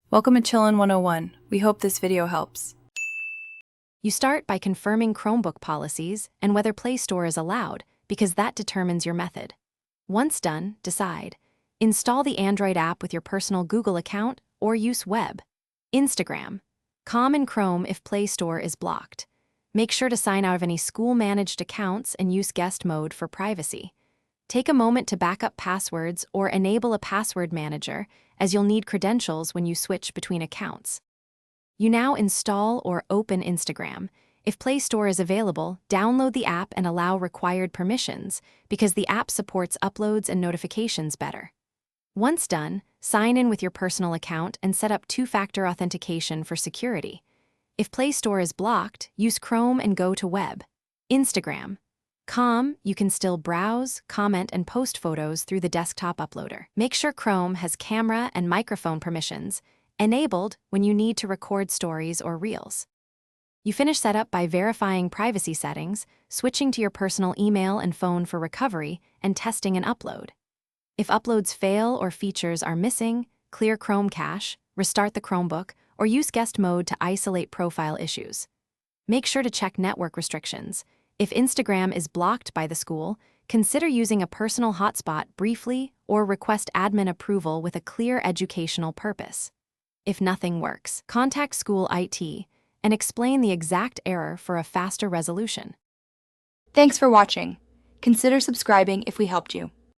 Welcome to Chillin' 101. We hope this video helps. You start by confirming Chromebook policies and whether Play Store is allowed, because that determines your method. Once done, decide. Install the Android app with your personal Google account or use web. Instagram. Com in Chrome if Play Store is blocked. Make sure to sign out of any school-managed accounts and use guest mode for privacy. Take a moment to back up passwords or enable a password manager, as you'll need credentials when you switch between accounts. You now install or open Instagram. If Play Store is available, download the app and allow required permissions, because the app supports uploads and notifications better. Once done, sign in with your personal account and set up two-factor authentication for security. If Play Store is blocked, use Chrome and go to web. Instagram. You can still browse, comment, and post photos through the desktop uploader. Make sure Chrome has camera and microphone permissions enabled when you need to record stories or reels. You finish setup by verifying privacy settings, switching to your personal email and phone for recovery, and testing an upload. If uploads fail or features are missing, clear Chrome cache, restart the Chromebook, or use guest mode to isolate profile issues. Make sure to check network restrictions. If Instagram is blocked by the school, consider using a personal hotspot briefly or request admin approval with a clear educational purpose. If nothing works, contact school IT and explain the exact error for a faster resolution. Thanks for watching. Consider subscribing if we helped you.